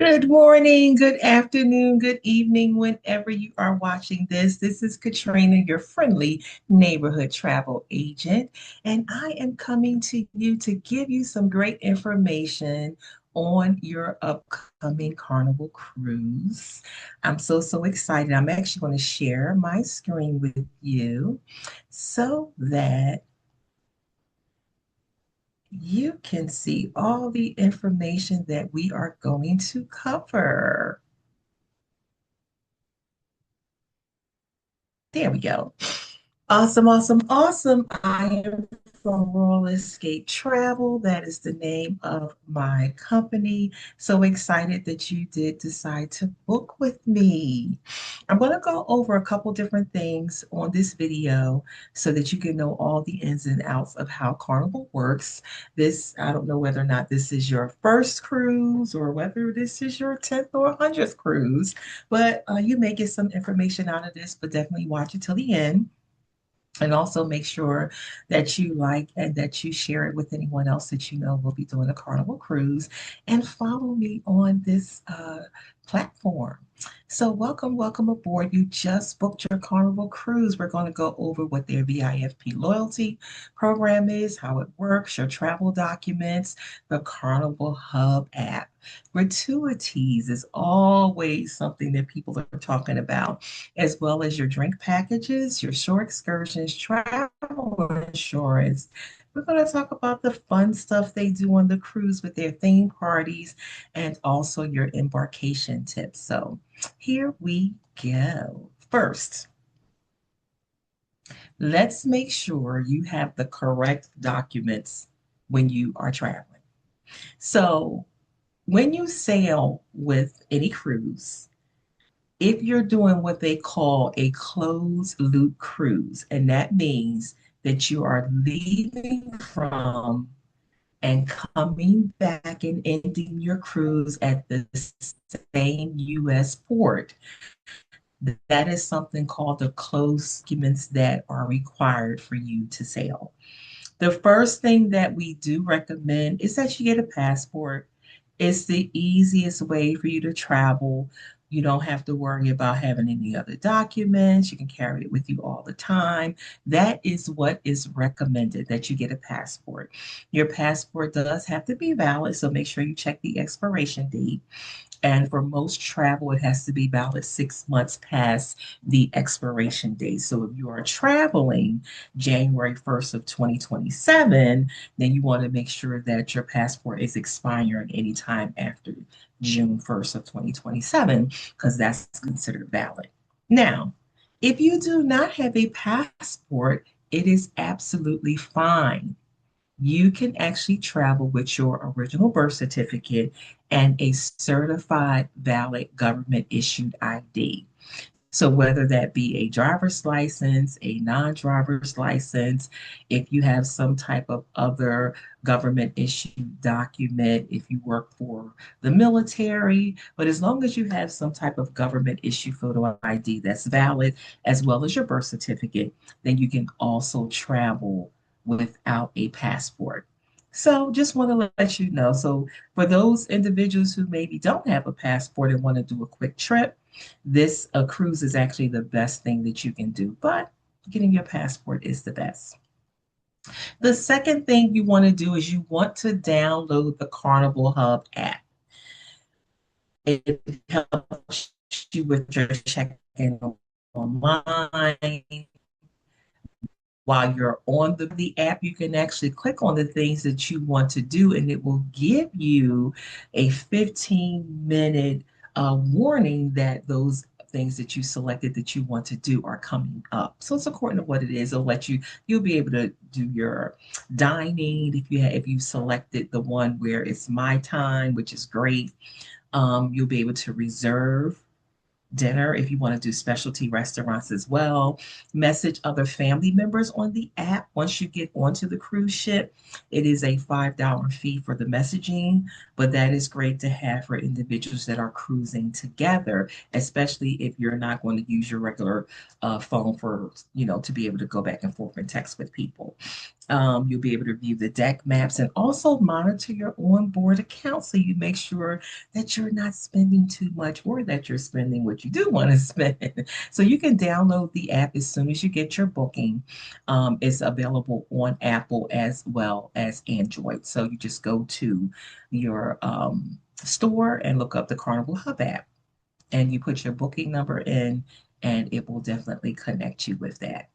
Good morning, good afternoon, good evening, whenever you are watching this. This is Katrina, your friendly neighborhood travel agent, and I am coming to you to give you some great information on your upcoming Carnival cruise. I'm so excited. I'm actually going to share my screen with you so that you can see all the information that we are going to cover. There we go. Awesome. I am from Royal Xscape Travel. That is the name of my company. So excited that you did decide to book with me. I'm going to go over a couple different things on this video so that you can know all the ins and outs of how Carnival works. I don't know whether or not this is your first cruise or whether this is your 10th or 100th cruise, but you may get some information out of this, but definitely watch it till the end. And also make sure that you like and that you share it with anyone else that you know will be doing a Carnival cruise. And follow me on this platform. So welcome aboard. You just booked your Carnival cruise. We're going to go over what their VIFP loyalty program is, how it works, your travel documents, the Carnival HUB app. Gratuities is always something that people are talking about, as well as your drink packages, your shore excursions, travel insurance. We're going to talk about the fun stuff they do on the cruise with their theme parties and also your embarkation tips. So here we go. First, let's make sure you have the correct documents when you are traveling. So when you sail with any cruise, if you're doing what they call a closed loop cruise, and that means that you are leaving from and coming back and ending your cruise at the same U.S. port, that is something called the closed documents that are required for you to sail. The first thing that we do recommend is that you get a passport. It's the easiest way for you to travel. You don't have to worry about having any other documents. You can carry it with you all the time. That is what is recommended, that you get a passport. Your passport does have to be valid, so make sure you check the expiration date. And for most travel, it has to be valid 6 months past the expiration date. So if you are traveling January 1st of 2027, then you want to make sure that your passport is expiring anytime after June 1st of 2027, because that's considered valid. Now, if you do not have a passport, it is absolutely fine. You can actually travel with your original birth certificate and a certified valid government issued ID. So whether that be a driver's license, a non-driver's license, if you have some type of other government issued document, if you work for the military, but as long as you have some type of government issued photo ID that's valid, as well as your birth certificate, then you can also travel without a passport. So just want to let you know. So for those individuals who maybe don't have a passport and want to do a quick trip, this cruise is actually the best thing that you can do, but getting your passport is the best. The second thing you want to do is you want to download the Carnival Hub app. It helps you with your check-in online. While you're on the app, you can actually click on the things that you want to do, and it will give you a 15-minute warning that those things that you selected that you want to do are coming up. So it's according to what it is. It'll let you, you'll be able to do your dining if you selected the one where it's my time, which is great. You'll be able to reserve dinner if you want to do specialty restaurants as well. Message other family members on the app once you get onto the cruise ship. It is a $5 fee for the messaging, but that is great to have for individuals that are cruising together, especially if you're not going to use your regular phone for, to be able to go back and forth and text with people. You'll be able to view the deck maps and also monitor your onboard account so you make sure that you're not spending too much or that you're spending what you do want to spend. So you can download the app as soon as you get your booking. It's available on Apple as well as Android. So you just go to your store and look up the Carnival HUB app and you put your booking number in, and it will definitely connect you with that.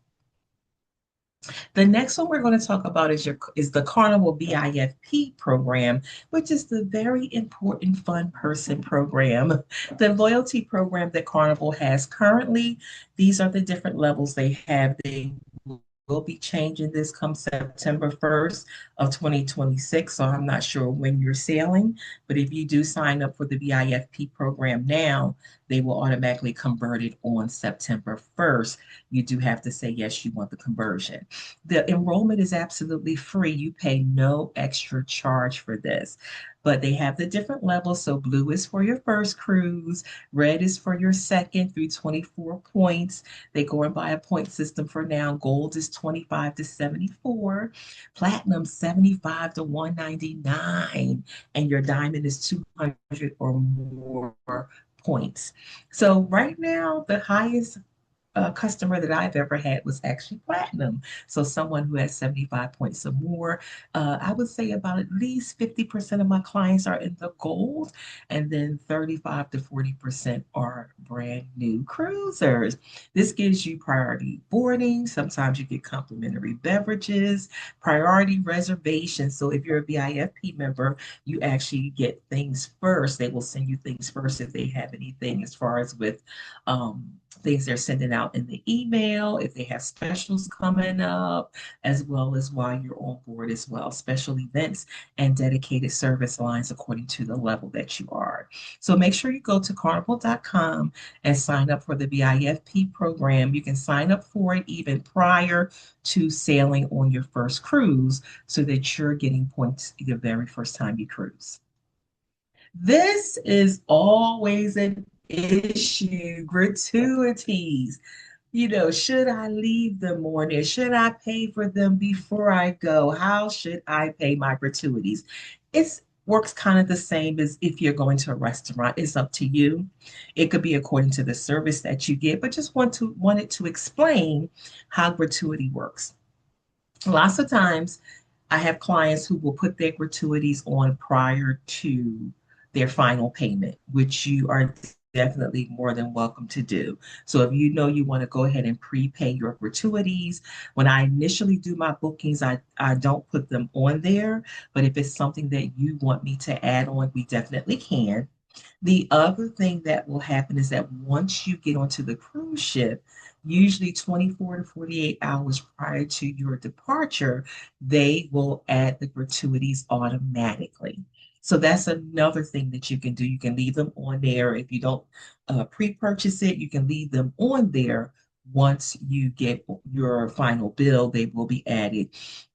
The next one we're going to talk about is the Carnival VIFP program, which is the very important fun person program. The loyalty program that Carnival has currently, these are the different levels they have. They will be changing this come September 1st of 2026. So I'm not sure when you're sailing, but if you do sign up for the VIFP program now, they will automatically convert it on September 1st. You do have to say yes, you want the conversion. The enrollment is absolutely free. You pay no extra charge for this. But they have the different levels. So blue is for your first cruise, red is for your second through 24 points. They go and buy a point system for now. Gold is 25 to 74, platinum 75 to 199, and your diamond is 200 or more points. So right now, the highest customer that I've ever had was actually platinum. So someone who has 75 points or more. I would say about at least 50% of my clients are in the gold, and then 35 to 40% are brand new cruisers. This gives you priority boarding. Sometimes you get complimentary beverages, priority reservations. So if you're a VIFP member, you actually get things first. They will send you things first if they have anything as far as with things they're sending out in the email, if they have specials coming up, as well as while you're on board as well, special events and dedicated service lines according to the level that you are. So make sure you go to carnival.com and sign up for the VIFP program. You can sign up for it even prior to sailing on your first cruise so that you're getting points the very first time you cruise. This is always an issue, gratuities. Should I leave them on there? Should I pay for them before I go? How should I pay my gratuities? It works kind of the same as if you're going to a restaurant. It's up to you. It could be according to the service that you get, but just wanted to explain how gratuity works. Lots of times I have clients who will put their gratuities on prior to their final payment, which you are definitely more than welcome to do. So if you know you want to go ahead and prepay your gratuities, when I initially do my bookings, I don't put them on there. But if it's something that you want me to add on, we definitely can. The other thing that will happen is that once you get onto the cruise ship, usually 24 to 48 hours prior to your departure, they will add the gratuities automatically. So that's another thing that you can do. You can leave them on there. If you don't pre-purchase it, you can leave them on there. Once you get your final bill, they will be added.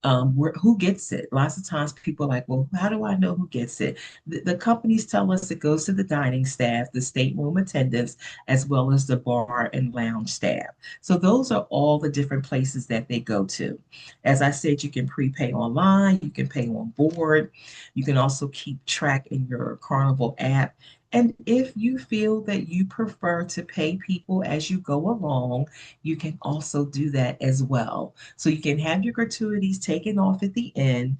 Who gets it? Lots of times people are like, well, how do I know who gets it? The companies tell us it goes to the dining staff, the stateroom attendants, as well as the bar and lounge staff. So those are all the different places that they go to. As I said, you can prepay online, you can pay on board, you can also keep track in your Carnival app. And if you feel that you prefer to pay people as you go along, you can also do that as well. So you can have your gratuities taken off at the end,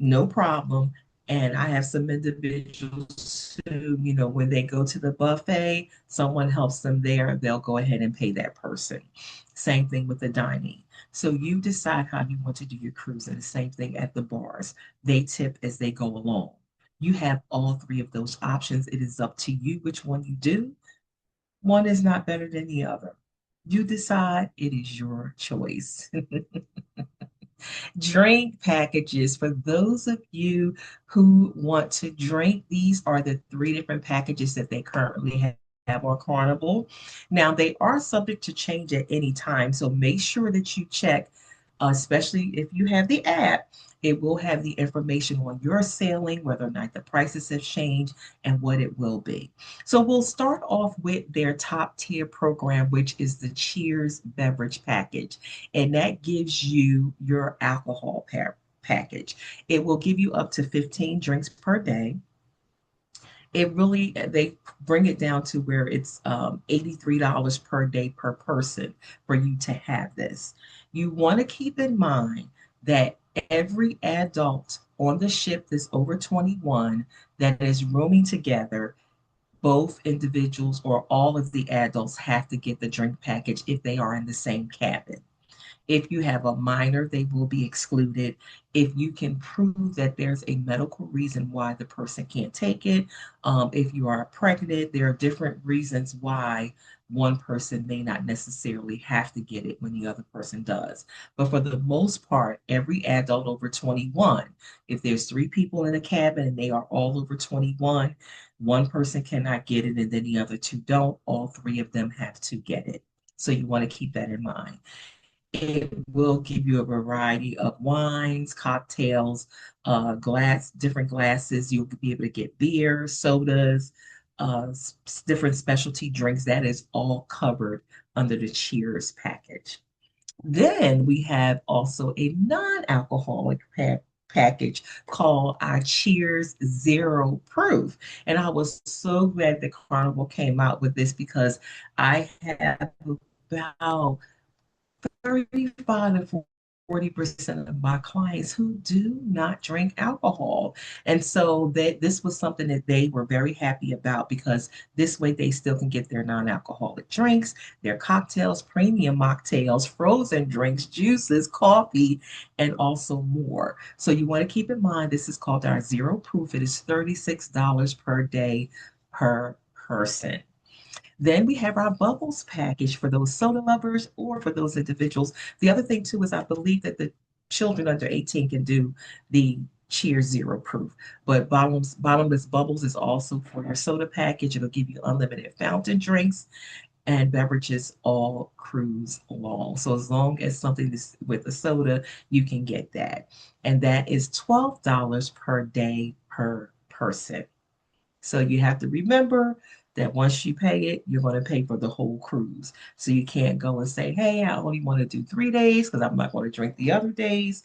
no problem. And I have some individuals who, when they go to the buffet, someone helps them there, they'll go ahead and pay that person. Same thing with the dining. So you decide how you want to do your cruise, and the same thing at the bars. They tip as they go along. You have all three of those options. It is up to you which one you do. One is not better than the other. You decide, it is your choice. Drink packages. For those of you who want to drink, these are the three different packages that they currently have on Carnival. Now, they are subject to change at any time, so make sure that you check especially if you have the app. It will have the information on your sailing, whether or not the prices have changed, and what it will be. So we'll start off with their top tier program, which is the Cheers beverage package. And that gives you your alcohol package. It will give you up to 15 drinks per day. It really, they bring it down to where it's $83 per day per person for you to have this. You want to keep in mind that every adult on the ship that's over 21 that is rooming together, both individuals or all of the adults have to get the drink package if they are in the same cabin. If you have a minor, they will be excluded. If you can prove that there's a medical reason why the person can't take it, if you are pregnant, there are different reasons why one person may not necessarily have to get it when the other person does. But for the most part, every adult over 21, if there's three people in a cabin and they are all over 21, one person cannot get it and then the other two don't. All three of them have to get it. So you want to keep that in mind. It will give you a variety of wines, cocktails, different glasses. You'll be able to get beer, sodas, different specialty drinks. That is all covered under the Cheers package. Then we have also a non-alcoholic package called our Cheers Zero Proof. And I was so glad that Carnival came out with this because I have about 35 to 40% of my clients who do not drink alcohol. And so this was something that they were very happy about because this way they still can get their non-alcoholic drinks, their cocktails, premium mocktails, frozen drinks, juices, coffee, and also more. So you want to keep in mind this is called our zero proof. It is $36 per day per person. Then we have our bubbles package for those soda lovers or for those individuals. The other thing too is I believe that the children under 18 can do the Cheers Zero Proof. But bottomless bubbles is also for your soda package. It'll give you unlimited fountain drinks and beverages all cruise long. So as long as something is with a soda, you can get that. And that is $12 per day per person. So you have to remember that once you pay it, you're going to pay for the whole cruise. So you can't go and say, hey, I only want to do 3 days because I'm not going to drink the other days.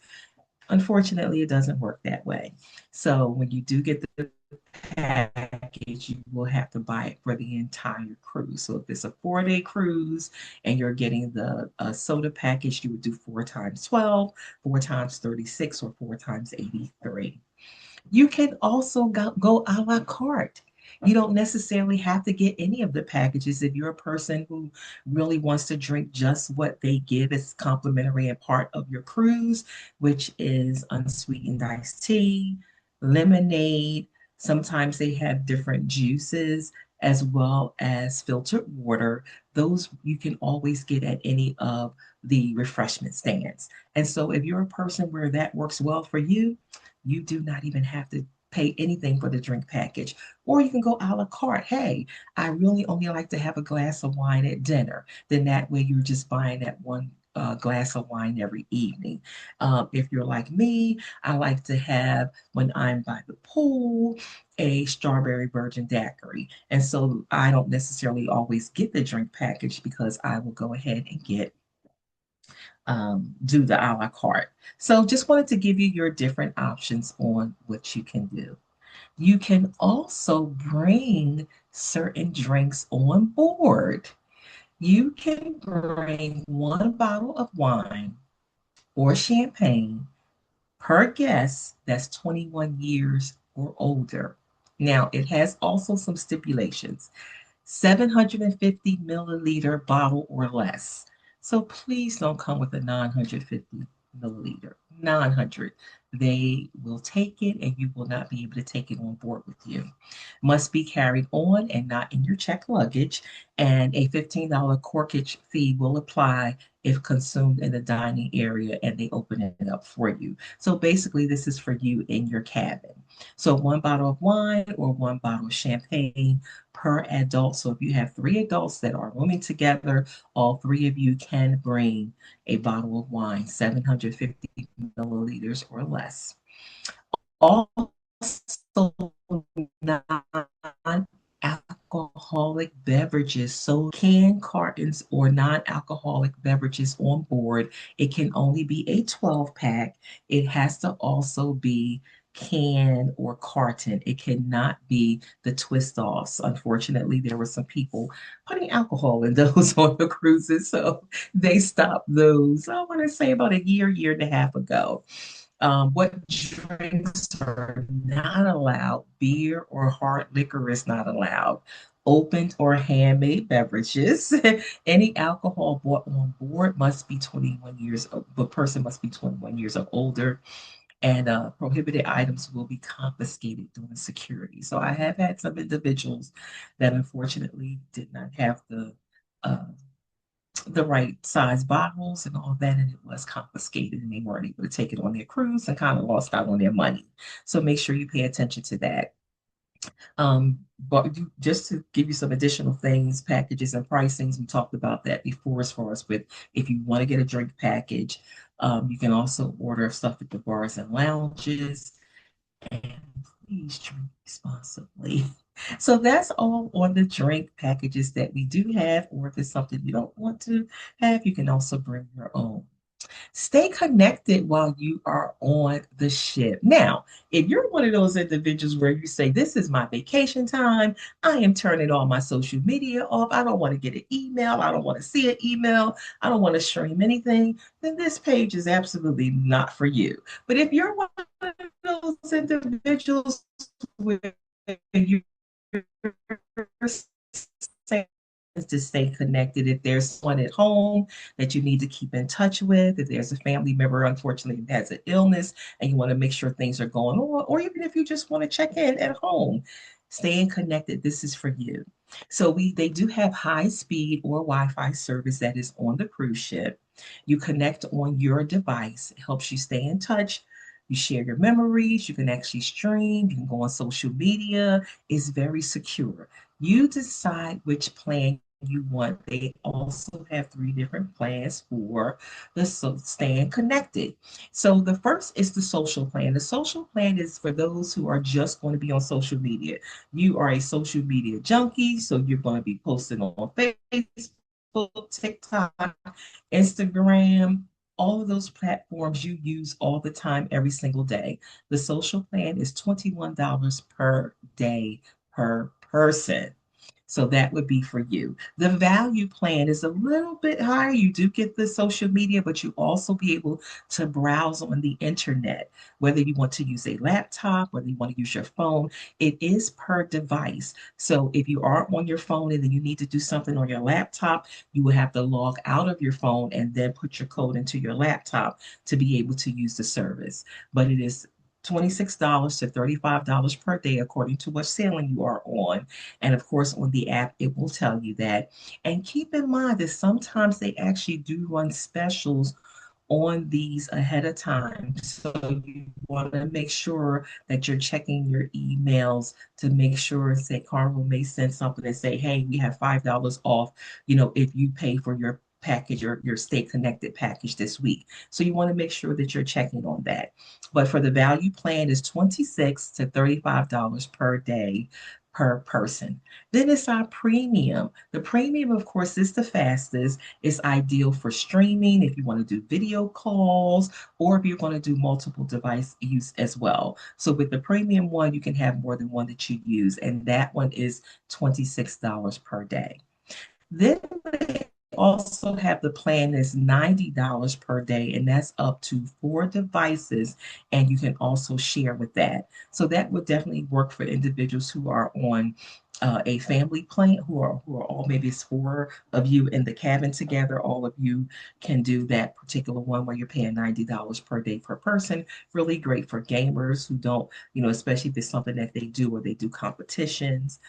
Unfortunately, it doesn't work that way. So when you do get the package, you will have to buy it for the entire cruise. So if it's a 4 day cruise and you're getting the soda package, you would do 4 times 12, 4 times 36, or 4 times 83. You can also go a la carte. You don't necessarily have to get any of the packages if you're a person who really wants to drink just what they give as complimentary and part of your cruise, which is unsweetened iced tea, lemonade. Sometimes they have different juices as well as filtered water. Those you can always get at any of the refreshment stands. And so if you're a person where that works well for you, you do not even have to pay anything for the drink package. Or you can go a la carte. Hey, I really only like to have a glass of wine at dinner. Then that way you're just buying that one glass of wine every evening. If you're like me, I like to have, when I'm by the pool, a strawberry virgin daiquiri. And so I don't necessarily always get the drink package because I will go ahead and do the a la carte. So just wanted to give you your different options on what you can do. You can also bring certain drinks on board. You can bring one bottle of wine or champagne per guest that's 21 years or older. Now, it has also some stipulations. 750 milliliter bottle or less. So please don't come with a 950 milliliter. 900. They will take it and you will not be able to take it on board with you. Must be carried on and not in your checked luggage. And a $15 corkage fee will apply if consumed in the dining area and they open it up for you. So basically, this is for you in your cabin. So one bottle of wine or one bottle of champagne per adult. So if you have three adults that are rooming together, all three of you can bring a bottle of wine, 750 milliliters or less. Also, non-alcoholic beverages, so canned cartons or non-alcoholic beverages on board. It can only be a 12 pack. It has to also be can or carton. It cannot be the twist offs. Unfortunately, there were some people putting alcohol in those on the cruises, so they stopped those. I want to say about a year and a half ago. What drinks are not allowed? Beer or hard liquor is not allowed. Opened or handmade beverages. Any alcohol bought on board must be 21 years old. The person must be 21 years or older. And prohibited items will be confiscated during security. So I have had some individuals that unfortunately did not have uh, the right size bottles and all that, and it was confiscated, and they weren't able to take it on their cruise and kind of lost out on their money. So make sure you pay attention to that. But just to give you some additional things, packages and pricings, we talked about that before as far as with if you want to get a drink package, you can also order stuff at the bars and lounges. And please drink responsibly. So that's all on the drink packages that we do have, or if it's something you don't want to have, you can also bring your own. Stay connected while you are on the ship. Now, if you're one of those individuals where you say, this is my vacation time, I am turning all my social media off, I don't want to get an email, I don't want to see an email, I don't want to stream anything, then this page is absolutely not for you. But if you're one of those individuals where you're to stay connected. If there's someone at home that you need to keep in touch with, if there's a family member, unfortunately, that has an illness and you want to make sure things are going on, or even if you just want to check in at home, staying connected, this is for you. So they do have high speed or Wi-Fi service that is on the cruise ship. You connect on your device. It helps you stay in touch. You share your memories. You can actually stream. You can go on social media. It's very secure. You decide which plan you want. They also have three different plans for the staying connected. So the first is the social plan. The social plan is for those who are just going to be on social media. You are a social media junkie, so you're going to be posting on Facebook, TikTok, Instagram, all of those platforms you use all the time, every single day. The social plan is $21 per day per person. So that would be for you. The value plan is a little bit higher. You do get the social media, but you also be able to browse on the internet, whether you want to use a laptop, whether you want to use your phone. It is per device. So if you are on your phone and then you need to do something on your laptop, you will have to log out of your phone and then put your code into your laptop to be able to use the service. But it is $26 to $35 per day, according to what sailing you are on. And of course, on the app, it will tell you that. And keep in mind that sometimes they actually do run specials on these ahead of time. So you want to make sure that you're checking your emails to make sure, say, Carnival may send something and say, hey, we have $5 off, if you pay for your package or your stay connected package this week. So you want to make sure that you're checking on that. But for the value plan is $26 to $35 per day per person. Then it's our premium. The premium, of course, is the fastest. It's ideal for streaming if you want to do video calls or if you're going to do multiple device use as well. So with the premium one, you can have more than one that you use, and that one is $26 per day. Then they also have the plan that's $90 per day, and that's up to four devices, and you can also share with that. So that would definitely work for individuals who are on a family plan who are all maybe it's four of you in the cabin together. All of you can do that particular one where you're paying $90 per day per person. Really great for gamers who don't, especially if it's something that they do or they do competitions.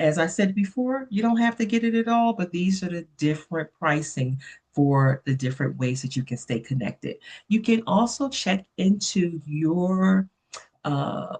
As I said before, you don't have to get it at all, but these are the different pricing for the different ways that you can stay connected. You can also check into your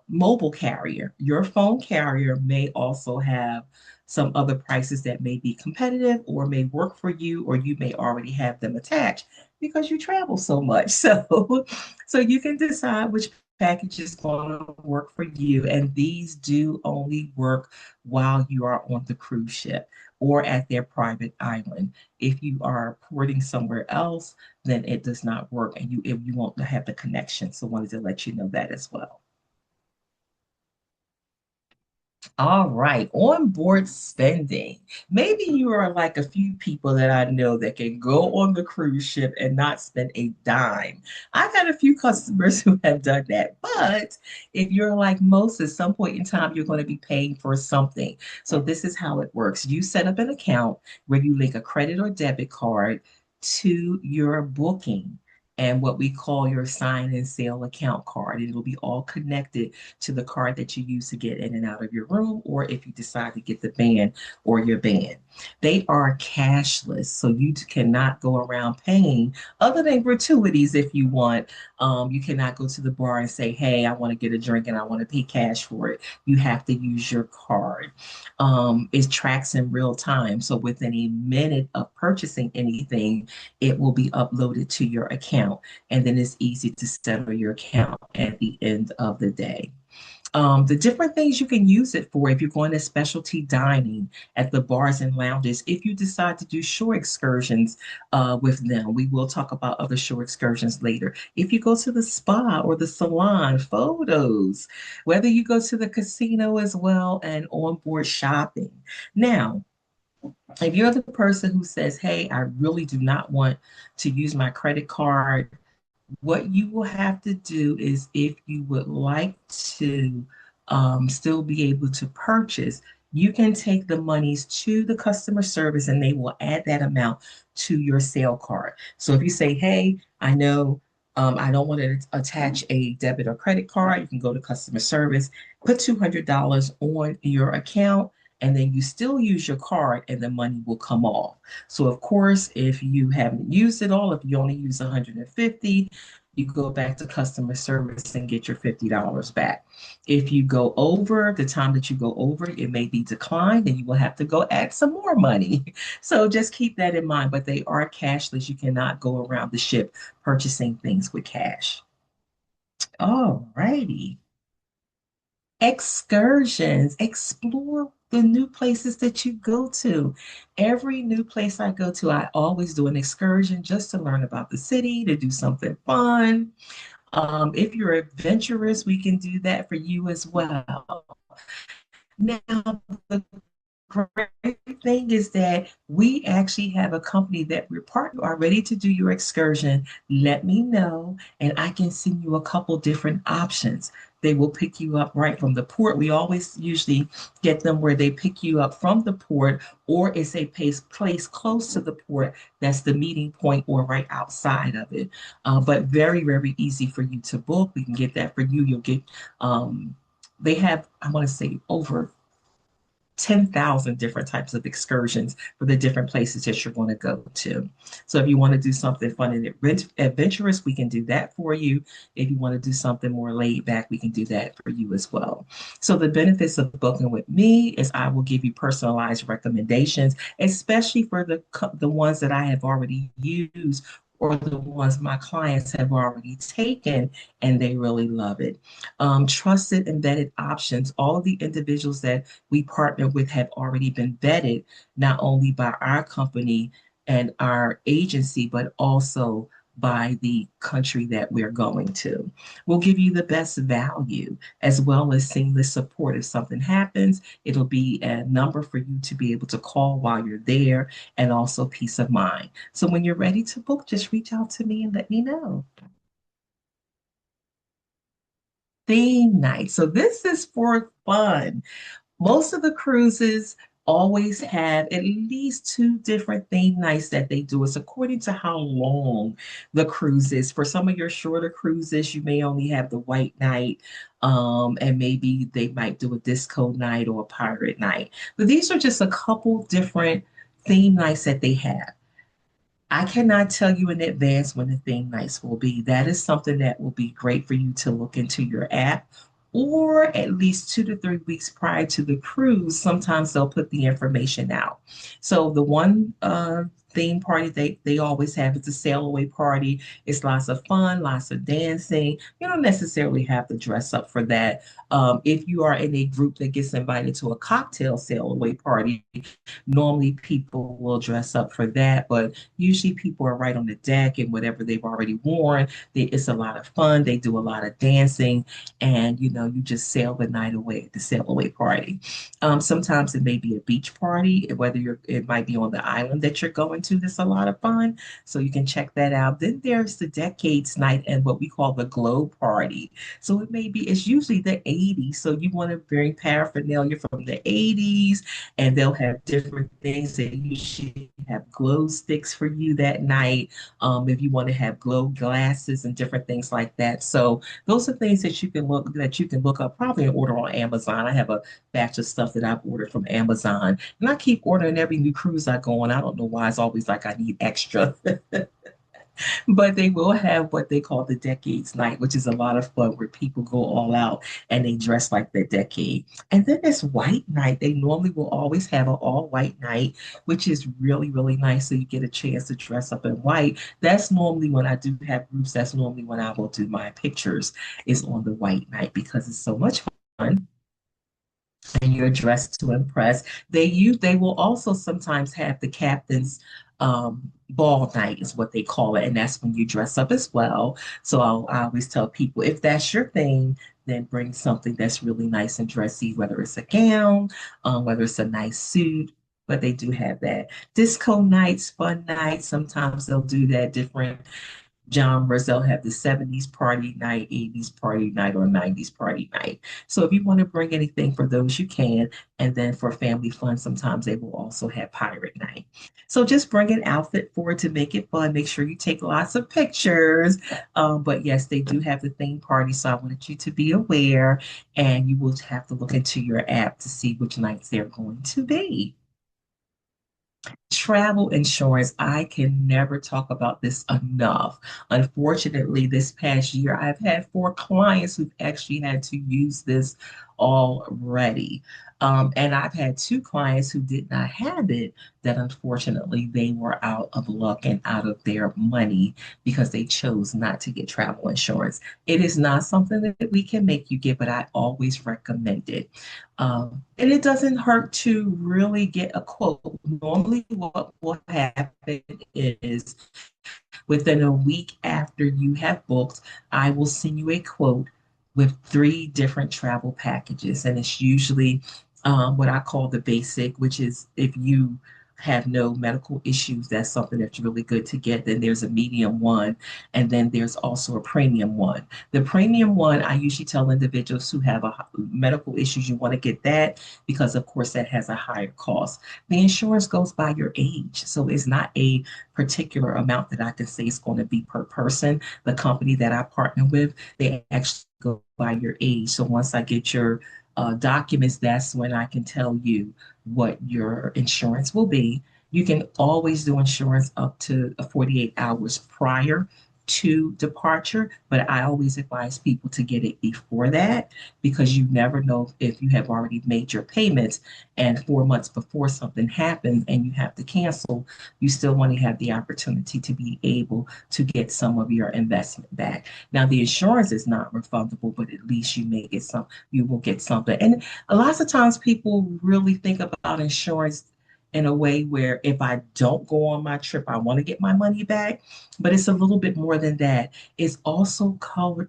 mobile carrier. Your phone carrier may also have some other prices that may be competitive or may work for you, or you may already have them attached because you travel so much. So you can decide which package is going to work for you. And these do only work while you are on the cruise ship or at their private island. If you are porting somewhere else, then it does not work and you won't have the connection. So wanted to let you know that as well. All right, onboard spending. Maybe you are like a few people that I know that can go on the cruise ship and not spend a dime. I've had a few customers who have done that, but if you're like most, at some point in time, you're going to be paying for something. So this is how it works. You set up an account where you link a credit or debit card to your booking and what we call your sign and sale account card. It'll be all connected to the card that you use to get in and out of your room, or if you decide to get the band or your band. They are cashless, so you cannot go around paying other than gratuities if you want. You cannot go to the bar and say, hey, I want to get a drink and I want to pay cash for it. You have to use your card. It tracks in real time. So within a minute of purchasing anything, it will be uploaded to your account. And then it's easy to settle your account at the end of the day. The different things you can use it for if you're going to specialty dining at the bars and lounges. If you decide to do shore excursions with them, we will talk about other shore excursions later. If you go to the spa or the salon, photos, whether you go to the casino as well and onboard shopping. Now, if you're the person who says, hey, I really do not want to use my credit card, what you will have to do is if you would like to still be able to purchase, you can take the monies to the customer service and they will add that amount to your sale card. So if you say, hey, I know I don't want to attach a debit or credit card, you can go to customer service, put $200 on your account, and then you still use your card and the money will come off. So of course, if you haven't used it all, if you only use 150, you go back to customer service and get your $50 back. If you go over the time that you go over, it may be declined and you will have to go add some more money. So just keep that in mind, but they are cashless. You cannot go around the ship purchasing things with cash. All righty. Excursions, explore the new places that you go to. Every new place I go to, I always do an excursion just to learn about the city, to do something fun. If you're adventurous, we can do that for you as well. Now, the great thing is that we actually have a company that we're partner are ready to do your excursion. Let me know, and I can send you a couple different options. They will pick you up right from the port. We always usually get them where they pick you up from the port, or it's a place close to the port that's the meeting point or right outside of it. But very, very easy for you to book. We can get that for you. You'll get, they have, I want to say, over 10,000 different types of excursions for the different places that you're going to go to. So if you want to do something fun and adventurous, we can do that for you. If you want to do something more laid back, we can do that for you as well. So the benefits of booking with me is I will give you personalized recommendations, especially for the ones that I have already used or the ones my clients have already taken and they really love it. Trusted and vetted options. All of the individuals that we partner with have already been vetted, not only by our company and our agency, but also by the country that we're going to. We'll give you the best value as well as seamless support. If something happens, it'll be a number for you to be able to call while you're there and also peace of mind. So when you're ready to book, just reach out to me and let me know. Theme night. So this is for fun. Most of the cruises always have at least two different theme nights that they do. It's according to how long the cruise is. For some of your shorter cruises, you may only have the white night, and maybe they might do a disco night or a pirate night. But these are just a couple different theme nights that they have. I cannot tell you in advance when the theme nights will be. That is something that will be great for you to look into your app, or at least 2 to 3 weeks prior to the cruise. Sometimes they'll put the information out. So the one theme party they always have is a sail away party. It's lots of fun, lots of dancing. You don't necessarily have to dress up for that. If you are in a group that gets invited to a cocktail sail away party, normally people will dress up for that, but usually people are right on the deck in whatever they've already worn. It's a lot of fun. They do a lot of dancing, and you just sail the night away at the sail away party. Sometimes it may be a beach party, whether it might be on the island that you're going to. That's a lot of fun. So you can check that out. Then there's the decades night and what we call the glow party. So it's usually the 80s. So you want to bring paraphernalia from the 80s, and they'll have different things. They usually have glow sticks for you that night. If you want to have glow glasses and different things like that. So those are things that you can look up probably and order on Amazon. I have a batch of stuff that I've ordered from Amazon, and I keep ordering every new cruise I go on. I don't know why it's always like I need extra. But they will have what they call the Decades Night, which is a lot of fun where people go all out and they dress like the decade. And then this White Night, they normally will always have an all white night, which is really, really nice. So you get a chance to dress up in white. That's normally when I do have groups, that's normally when I will do my pictures, is on the White Night because it's so much fun and you're dressed to impress. They will also sometimes have the captain's ball night is what they call it, and that's when you dress up as well. So I always tell people if that's your thing, then bring something that's really nice and dressy, whether it's a gown, whether it's a nice suit. But they do have that disco nights, fun nights. Sometimes they'll do that different genres. They'll have the 70s party night, 80s party night, or 90s party night. So if you want to bring anything for those, you can. And then for family fun, sometimes they will also have pirate night. So just bring an outfit for it to make it fun. Make sure you take lots of pictures. But yes, they do have the theme party. So I wanted you to be aware, and you will have to look into your app to see which nights they're going to be. Travel insurance, I can never talk about this enough. Unfortunately, this past year, I've had 4 clients who've actually had to use this already. And I've had 2 clients who did not have it, that unfortunately they were out of luck and out of their money because they chose not to get travel insurance. It is not something that we can make you get, but I always recommend it. And it doesn't hurt to really get a quote. Normally, what will happen is within a week after you have booked, I will send you a quote with 3 different travel packages. And it's usually what I call the basic, which is if you have no medical issues, that's something that's really good to get. Then there's a medium one, and then there's also a premium one. The premium one, I usually tell individuals who have medical issues, you want to get that because, of course, that has a higher cost. The insurance goes by your age, so it's not a particular amount that I can say is going to be per person. The company that I partner with, they actually go by your age. So once I get your documents, that's when I can tell you what your insurance will be. You can always do insurance up to 48 hours prior to departure, but I always advise people to get it before that because you never know if you have already made your payments and 4 months before something happens and you have to cancel, you still want to have the opportunity to be able to get some of your investment back. Now, the insurance is not refundable, but at least you will get something. And a lot of times people really think about insurance in a way where if I don't go on my trip, I want to get my money back. But it's a little bit more than that. It also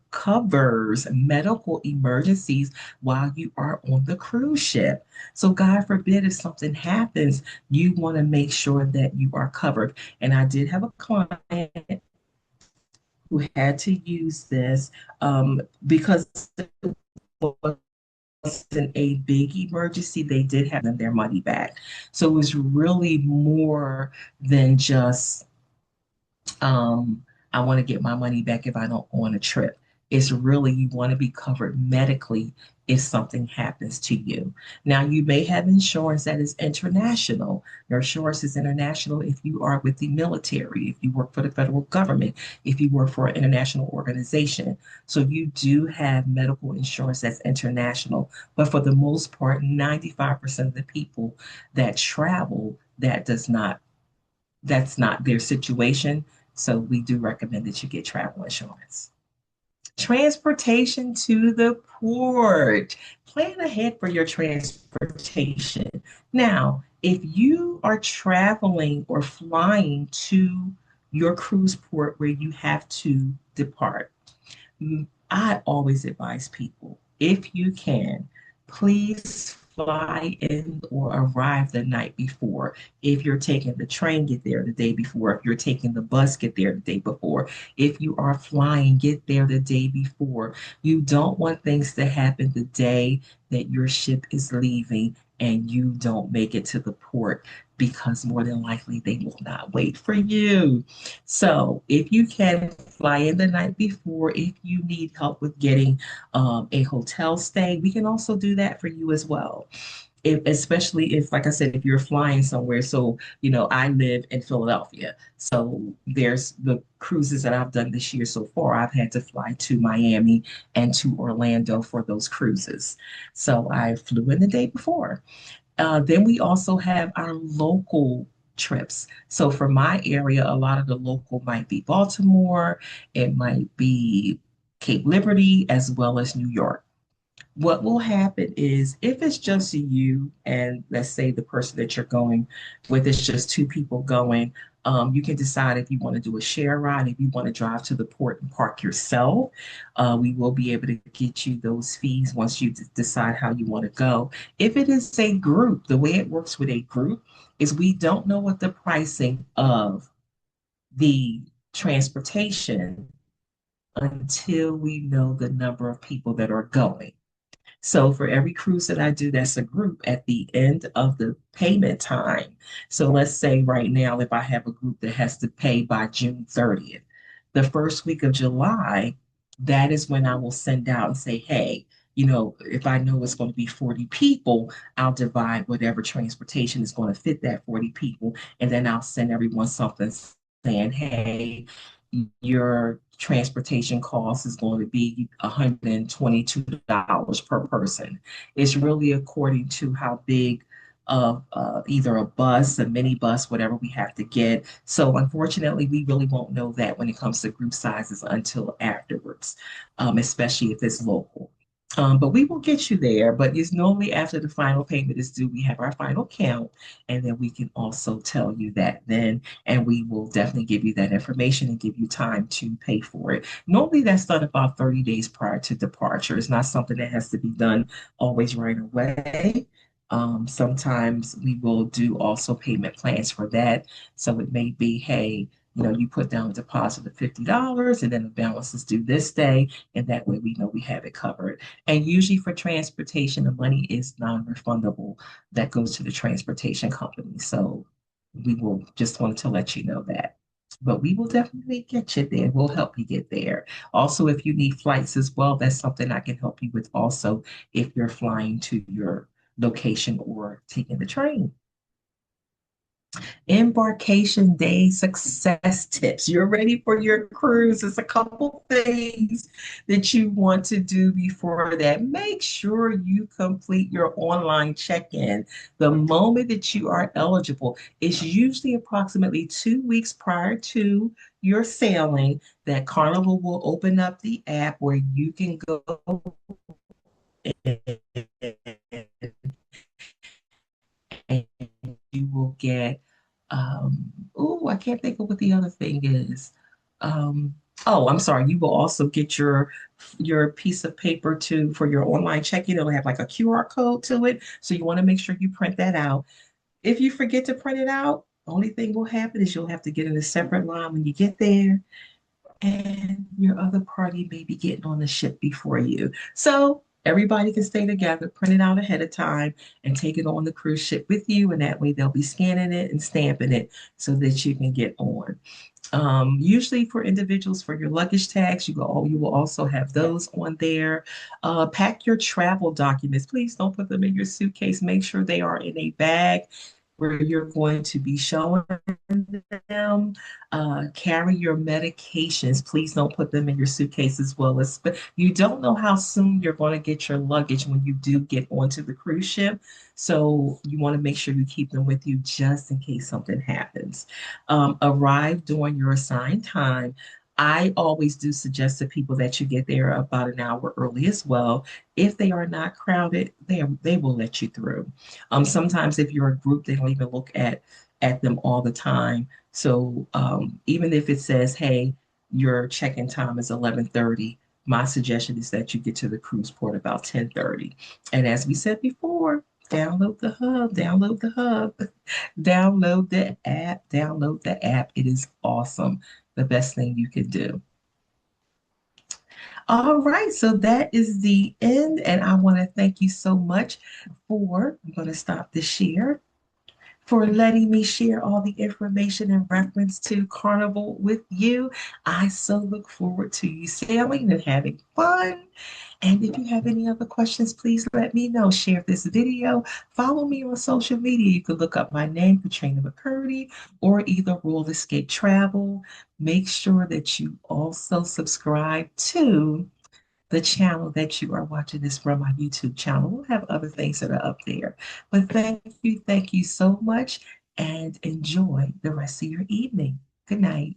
covers medical emergencies while you are on the cruise ship. So, God forbid, if something happens, you want to make sure that you are covered. And I did have a client who had to use this because it was a big emergency, they did have them their money back. So it was really more than just I want to get my money back if I don't go on a trip. It's really you want to be covered medically if something happens to you. Now, you may have insurance that is international. Your insurance is international if you are with the military, if you work for the federal government, if you work for an international organization. So you do have medical insurance that's international. But for the most part, 95% of the people that travel, that's not their situation. So we do recommend that you get travel insurance. Transportation to the port. Plan ahead for your transportation. Now, if you are traveling or flying to your cruise port where you have to depart, I always advise people, if you can, please fly in or arrive the night before. If you're taking the train, get there the day before. If you're taking the bus, get there the day before. If you are flying, get there the day before. You don't want things to happen the day that your ship is leaving and you don't make it to the port because more than likely they will not wait for you. So if you can fly in the night before, if you need help with getting a hotel stay, we can also do that for you as well. If, especially if, like I said, if you're flying somewhere. So, I live in Philadelphia. So there's the cruises that I've done this year so far. I've had to fly to Miami and to Orlando for those cruises. So I flew in the day before. Then we also have our local trips. So for my area, a lot of the local might be Baltimore, it might be Cape Liberty, as well as New York. What will happen is if it's just you and let's say the person that you're going with is just two people going, you can decide if you want to do a share ride, if you want to drive to the port and park yourself. We will be able to get you those fees once you decide how you want to go. If it is a group, the way it works with a group is we don't know what the pricing of the transportation until we know the number of people that are going. So for every cruise that I do, that's a group at the end of the payment time. So let's say right now, if I have a group that has to pay by June 30th, the first week of July, that is when I will send out and say, hey, if I know it's going to be 40 people, I'll divide whatever transportation is going to fit that 40 people. And then I'll send everyone something saying, hey, your transportation cost is going to be $122 per person. It's really according to how big of either a bus, a mini bus, whatever we have to get. So unfortunately, we really won't know that when it comes to group sizes until afterwards, especially if it's local. But we will get you there. But it's normally after the final payment is due, we have our final count, and then we can also tell you that then, and we will definitely give you that information and give you time to pay for it. Normally, that's done about 30 days prior to departure. It's not something that has to be done always right away. Sometimes we will do also payment plans for that. So it may be, hey, you put down a deposit of $50 and then the balance is due this day, and that way we know we have it covered. And usually for transportation, the money is non-refundable that goes to the transportation company. So we will just want to let you know that. But we will definitely get you there. We'll help you get there. Also, if you need flights as well, that's something I can help you with also if you're flying to your location or taking the train. Embarkation day success tips. You're ready for your cruise. There's a couple things that you want to do before that. Make sure you complete your online check-in the moment that you are eligible. It's usually approximately 2 weeks prior to your sailing that Carnival will open up the app where you can go and you will get I can't think of what the other thing is. Um, oh, I'm sorry. You will also get your piece of paper to for your online check-in. It'll have like a QR code to it. So you want to make sure you print that out. If you forget to print it out, only thing will happen is you'll have to get in a separate line when you get there, and your other party may be getting on the ship before you. So Everybody can stay together, print it out ahead of time, and take it on the cruise ship with you. And that way they'll be scanning it and stamping it so that you can get on. Usually for individuals, for your luggage tags, you will also have those on there. Pack your travel documents. Please don't put them in your suitcase. Make sure they are in a bag where you're going to be showing them. Carry your medications. Please don't put them in your suitcase as well. You don't know how soon you're going to get your luggage when you do get onto the cruise ship. So you want to make sure you keep them with you just in case something happens. Arrive during your assigned time. I always do suggest to people that you get there about an hour early as well. If they are not crowded, they will let you through. Sometimes if you're a group, they don't even look at them all the time. So even if it says, hey, your check-in time is 11:30, my suggestion is that you get to the cruise port about 10:30. And as we said before, download the hub, download the app, download the app. It is awesome. The best thing you can do. All right, so that is the end, and I want to thank you so much I'm going to stop the share, for letting me share all the information in reference to Carnival with you. I so look forward to you sailing and having fun. And if you have any other questions, please let me know. Share this video. Follow me on social media. You can look up my name, Katrina McCurdy, or either Royal Xscape Travel. Make sure that you also subscribe to the channel that you are watching this from, my YouTube channel. We'll have other things that are up there. But thank you so much, and enjoy the rest of your evening. Good night.